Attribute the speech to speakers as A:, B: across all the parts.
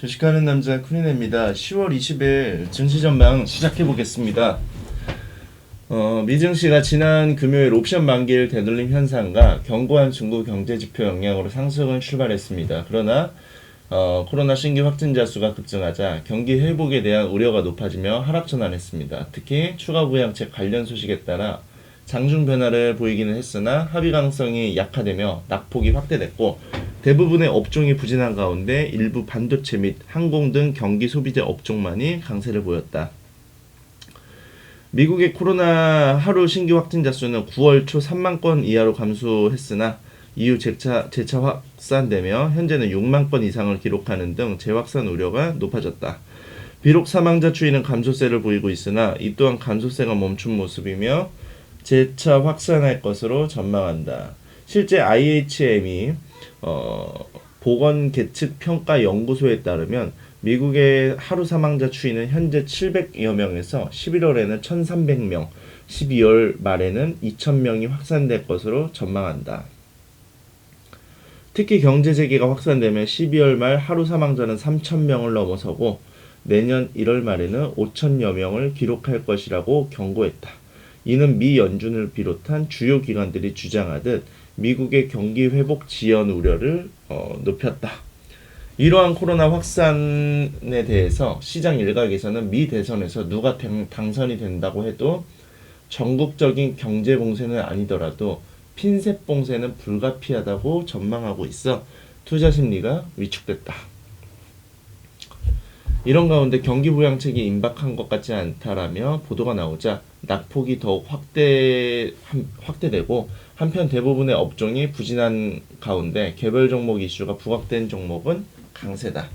A: 주식하는 남자 쿠니네입니다. 10월 20일 증시 전망 시작해 보겠습니다. 미증시가 지난 금요일 옵션 만기일 되돌림 현상과 견고한 중국 경제 지표 영향으로 상승을 출발했습니다. 그러나 코로나 신규 확진자 수가 급증하자 경기 회복에 대한 우려가 높아지며 하락 전환했습니다. 특히 추가 부양책 관련 소식에 따라 장중 변화를 보이기는 했으나 합의 가능성이 약화되며 낙폭이 확대됐고, 대부분의 업종이 부진한 가운데 일부 반도체 및 항공 등 경기 소비재 업종만이 강세를 보였다. 미국의 코로나 하루 신규 확진자 수는 9월 초 3만 건 이하로 감소했으나 이후 재차 확산되며 현재는 6만 건 이상을 기록하는 등 재확산 우려가 높아졌다. 비록 사망자 추이는 감소세를 보이고 있으나 이 또한 감소세가 멈춘 모습이며 재차 확산할 것으로 전망한다. 실제 IHM이 보건계측평가연구소에 따르면 미국의 하루 사망자 추이는 현재 700여 명에서 11월에는 1,300명, 12월 말에는 2,000명이 확산될 것으로 전망한다. 특히 경제 재개가 확산되면 12월 말 하루 사망자는 3,000명을 넘어서고 내년 1월 말에는 5,000여 명을 기록할 것이라고 경고했다. 이는 미 연준을 비롯한 주요 기관들이 주장하듯 미국의 경기 회복 지연 우려를 높였다. 이러한 코로나 확산에 대해서 시장 일각에서는 미 대선에서 누가 당선이 된다고 해도 전국적인 경제 봉쇄는 아니더라도 핀셋 봉쇄는 불가피하다고 전망하고 있어 투자 심리가 위축됐다. 이런 가운데 경기 부양책이 임박한 것 같지 않다라며 보도가 나오자 낙폭이 더욱 확대되고, 한편 대부분의 업종이 부진한 가운데 개별 종목 이슈가 부각된 종목은 강세다.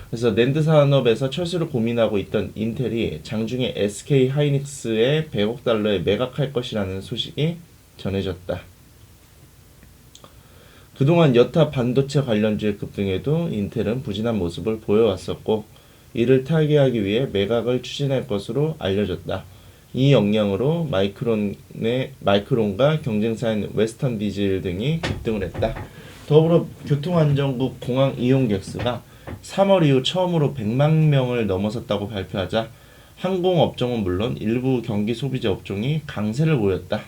A: 그래서 낸드 산업에서 철수를 고민하고 있던 인텔이 장중에 SK 하이닉스에 100억 달러에 매각할 것이라는 소식이 전해졌다. 그동안 여타 반도체 관련주의 급등에도 인텔은 부진한 모습을 보여왔었고, 이를 타개하기 위해 매각을 추진할 것으로 알려졌다. 이 영향으로 마이크론과 경쟁사인 웨스턴 디젤 등이 급등을 했다. 더불어 교통안전국 공항 이용객 수가 3월 이후 처음으로 100만 명을 넘어섰다고 발표하자 항공업종은 물론 일부 경기 소비재 업종이 강세를 보였다.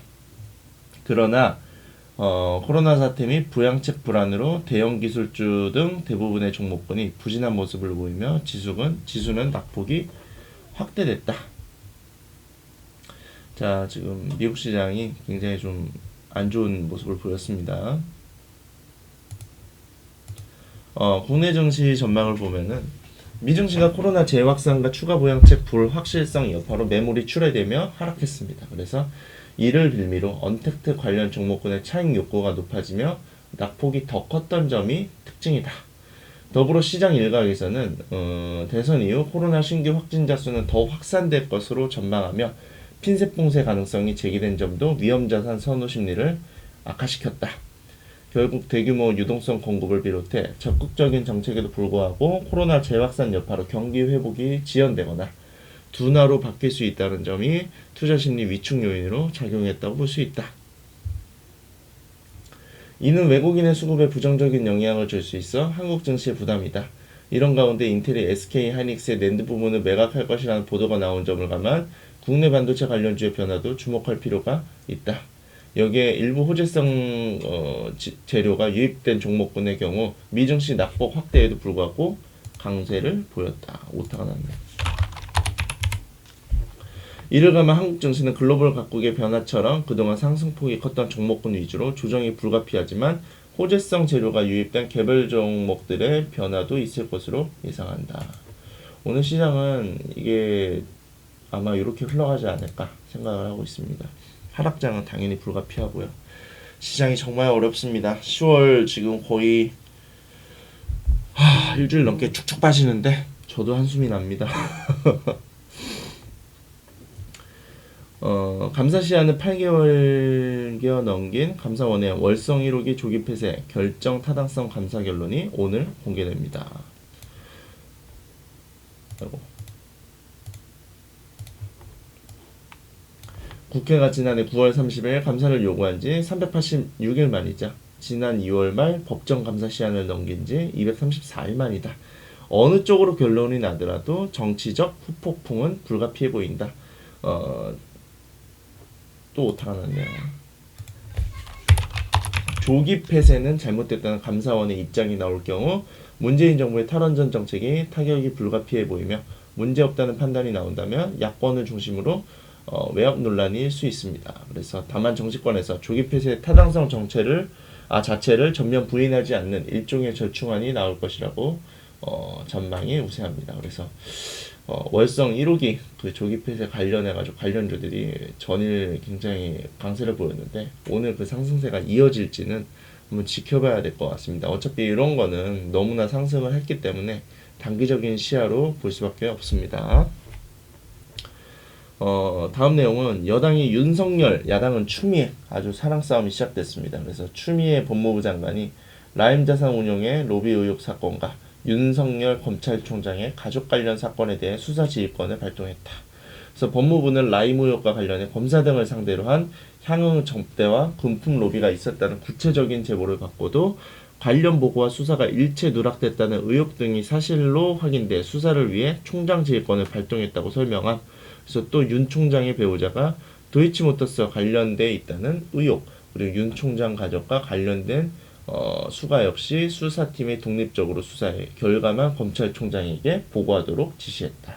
A: 그러나 코로나 사태 및 부양책 불안으로 대형 기술주 등 대부분의 종목군이 부진한 모습을 보이며 지수는 낙폭이 확대됐다. 자, 지금 미국 시장이 굉장히 좀 안 좋은 모습을 보였습니다. 국내 증시 전망을 보면은 미증시가 코로나 재확산과 추가 부양책 불확실성 여파로 매물이 출회되며 하락했습니다. 그래서 이를 빌미로 언택트 관련 종목군의 차익 욕구가 높아지며 낙폭이 더 컸던 점이 특징이다. 더불어 시장 일각에서는 대선 이후 코로나 신규 확진자 수는 더 확산될 것으로 전망하며 핀셋 봉쇄 가능성이 제기된 점도 위험자산 선호 심리를 악화시켰다. 결국 대규모 유동성 공급을 비롯해 적극적인 정책에도 불구하고 코로나 재확산 여파로 경기 회복이 지연되거나 둔화로 바뀔 수 있다는 점이 투자 심리 위축 요인으로 작용했다고 볼 수 있다. 이는 외국인의 수급에 부정적인 영향을 줄 수 있어 한국 증시의 부담이다. 이런 가운데 인텔이 SK 하이닉스의 낸드 부문을 매각할 것이라는 보도가 나온 점을 감안 국내 반도체 관련주의 변화도 주목할 필요가 있다. 여기에 일부 호재성 재료가 유입된 종목군의 경우 미증시 낙폭 확대에도 불구하고 강세를 보였다. 오타가 났네. 이를 감안 한국 증시는 글로벌 각국의 변화처럼 그동안 상승폭이 컸던 종목군 위주로 조정이 불가피하지만 호재성 재료가 유입된 개별 종목들의 변화도 있을 것으로 예상한다. 오늘 시장은 이게 아마 이렇게 흘러가지 않을까 생각을 하고 있습니다. 하락장은 당연히 불가피하고요. 시장이 정말 어렵습니다. 10월 지금 거의 일주일 넘게 축축 빠지는데 저도 한숨이 납니다. 감사 시한은 8개월여 넘긴 감사원의 월성 1호기 조기 폐쇄 결정 타당성 감사 결론이 오늘 공개됩니다. 국회가 지난해 9월 30일 감사를 요구한 지 386일 만이자 지난 2월 말 법정 감사 시한을 넘긴 지 234일 만이다. 어느 쪽으로 결론이 나더라도 정치적 후폭풍은 불가피해 보인다. 또 오타가 났네요. 조기 폐쇄는 잘못됐다는 감사원의 입장이 나올 경우 문재인 정부의 탈원전 정책이 타격이 불가피해 보이며 문제없다는 판단이 나온다면 야권을 중심으로 외압 논란이 일 수 있습니다. 그래서 다만 정치권에서 조기 폐쇄 타당성 자체를 전면 부인하지 않는 일종의 절충안이 나올 것이라고 전망이 우세합니다. 그래서 월성 1호기 그 조기 폐쇄 관련해가지고 관련주들이 전일 굉장히 강세를 보였는데 오늘 그 상승세가 이어질지는 한번 지켜봐야 될 것 같습니다. 어차피 이런 거는 너무나 상승을 했기 때문에 단기적인 시야로 볼 수밖에 없습니다. 다음 내용은 여당이 윤석열, 야당은 추미애 아주 사랑 싸움이 시작됐습니다. 그래서 추미애 법무부 장관이 라임 자산 운용의 로비 의혹 사건과 윤석열 검찰총장의 가족 관련 사건에 대해 수사 지휘권을 발동했다. 그래서 법무부는 라임 의혹과 관련해 검사 등을 상대로 한 향응 접대와 금품 로비가 있었다는 구체적인 제보를 받고도 관련 보고와 수사가 일체 누락됐다는 의혹 등이 사실로 확인돼 수사를 위해 총장 지휘권을 발동했다고 설명함. 그래서 또 윤 총장의 배우자가 도이치모터스와 관련돼 있다는 의혹, 그리고 윤 총장 가족과 관련된 수가 역시 수사팀이 독립적으로 수사해 결과만 검찰총장에게 보고하도록 지시했다.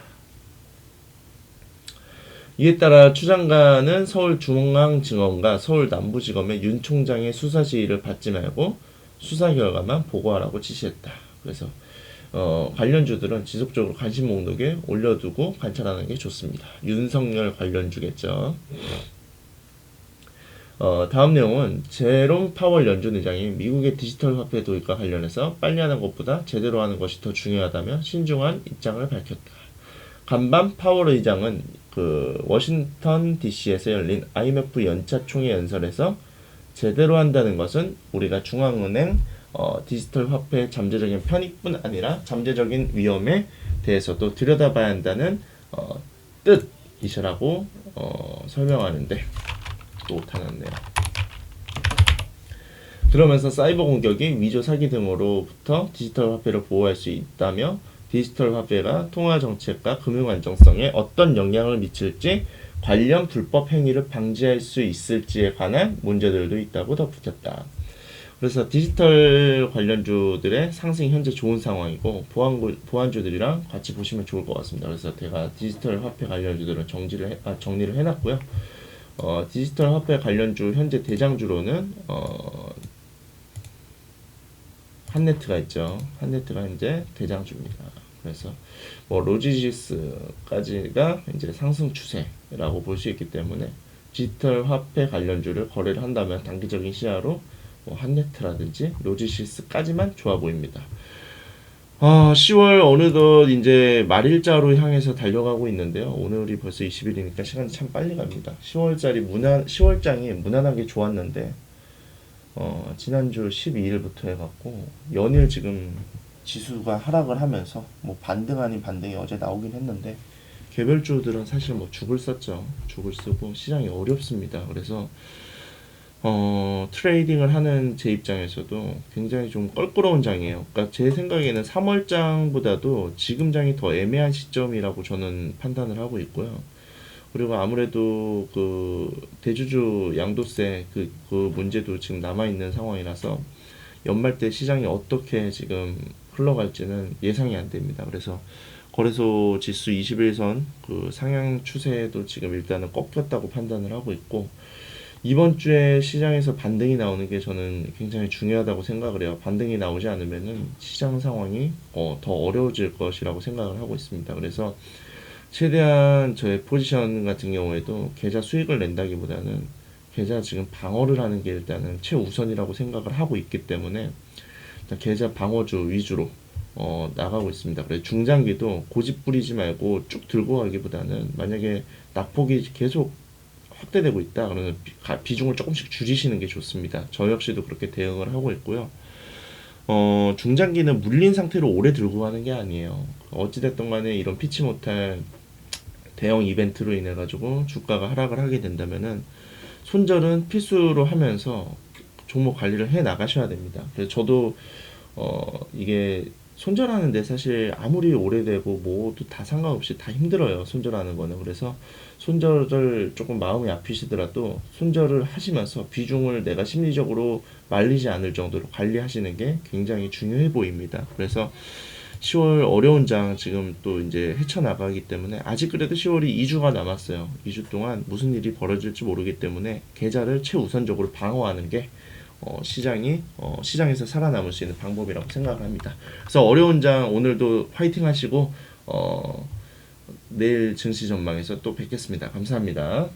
A: 이에 따라 추 장관은 서울중앙지검과 서울남부지검의 윤 총장의 수사 지휘를 받지 말고 수사 결과만 보고하라고 지시했다. 그래서 관련주들은 지속적으로 관심 목록에 올려두고 관찰하는 게 좋습니다. 윤석열 관련주겠죠. 다음 내용은 제롬 파월 연준 의장이 미국의 디지털 화폐 도입과 관련해서 빨리 하는 것보다 제대로 하는 것이 더 중요하다며 신중한 입장을 밝혔다. 간밤 파월 의장은 그 워싱턴 DC에서 열린 IMF 연차 총회 연설에서 제대로 한다는 것은 우리가 중앙은행 디지털 화폐 잠재적인 편익뿐 아니라 잠재적인 위험에 대해서도 들여다봐야 한다는 뜻이라고 설명하는데 또 오타났네요. 그러면서 사이버 공격이 위조 사기 등으로부터 디지털 화폐를 보호할 수 있다며 디지털 화폐가 통화 정책과 금융 안정성에 어떤 영향을 미칠지 관련 불법 행위를 방지할 수 있을지에 관한 문제들도 있다고 덧붙였다. 그래서 디지털 관련주들의 상승이 현재 좋은 상황이고 보안주들이랑 같이 보시면 좋을 것 같습니다. 그래서 제가 디지털 화폐 관련주들은 정리를 해놨고요. 디지털 화폐 관련주 현재 대장주로는 한네트가 있죠. 한네트가 현재 대장주입니다. 그래서 로지시스까지가 이제 상승 추세라고 볼 수 있기 때문에 디지털 화폐 관련주를 거래를 한다면 단기적인 시야로 한네트라든지 로지시스까지만 좋아 보입니다. 10월 어느덧 이제 말일자로 향해서 달려가고 있는데요. 오늘이 벌써 20일이니까 시간이 참 빨리 갑니다. 10월장이 무난하게 좋았는데 지난주 12일부터 해갖고 연일 지금 지수가 하락을 하면서 반등 아닌 반등이 어제 나오긴 했는데 개별주들은 사실 죽을 썼죠. 죽을 쓰고 시장이 어렵습니다. 그래서 트레이딩을 하는 제 입장에서도 굉장히 좀 껄끄러운 장이에요. 그러니까 제 생각에는 3월장보다도 지금 장이 더 애매한 시점이라고 저는 판단을 하고 있고요. 그리고 아무래도 그 대주주 양도세 그 문제도 지금 남아있는 상황이라서 연말 때 시장이 어떻게 지금 흘러갈지는 예상이 안 됩니다. 그래서 거래소 지수 21선 그 상향 추세도 지금 일단은 꺾였다고 판단을 하고 있고 이번 주에 시장에서 반등이 나오는 게 저는 굉장히 중요하다고 생각을 해요. 반등이 나오지 않으면은 시장 상황이 더 어려워질 것이라고 생각을 하고 있습니다. 그래서 최대한 저의 포지션 같은 경우에도 계좌 수익을 낸다기보다는 계좌 지금 방어를 하는 게 일단은 최우선이라고 생각을 하고 있기 때문에 일단 계좌 방어주 위주로 나가고 있습니다. 그래서 중장기도 고집 부리지 말고 쭉 들고 가기보다는 만약에 낙폭이 계속 확대되고 있다 그러면 비중을 조금씩 줄이시는 게 좋습니다. 저 역시도 그렇게 대응을 하고 있고요. 중장기는 물린 상태로 오래 들고 가는 게 아니에요. 어찌됐든 간에 이런 피치 못할 대형 이벤트로 인해 가지고 주가가 하락을 하게 된다면은 손절은 필수로 하면서 종목 관리를 해 나가셔야 됩니다. 그래서 저도 이게 손절하는데 사실 아무리 오래되고 뭐도 다 상관없이 다 힘들어요. 손절하는 거는. 그래서 손절을 조금 마음이 아프시더라도 손절을 하시면서 비중을 내가 심리적으로 말리지 않을 정도로 관리하시는 게 굉장히 중요해 보입니다. 그래서 10월 어려운 장 지금 또 이제 헤쳐나가기 때문에 아직 그래도 10월이 2주가 남았어요. 2주 동안 무슨 일이 벌어질지 모르기 때문에 계좌를 최우선적으로 방어하는 게 시장에서 살아남을 수 있는 방법이라고 생각합니다. 그래서 어려운 장 오늘도 화이팅 하시고 내일 증시 전망에서 또 뵙겠습니다. 감사합니다.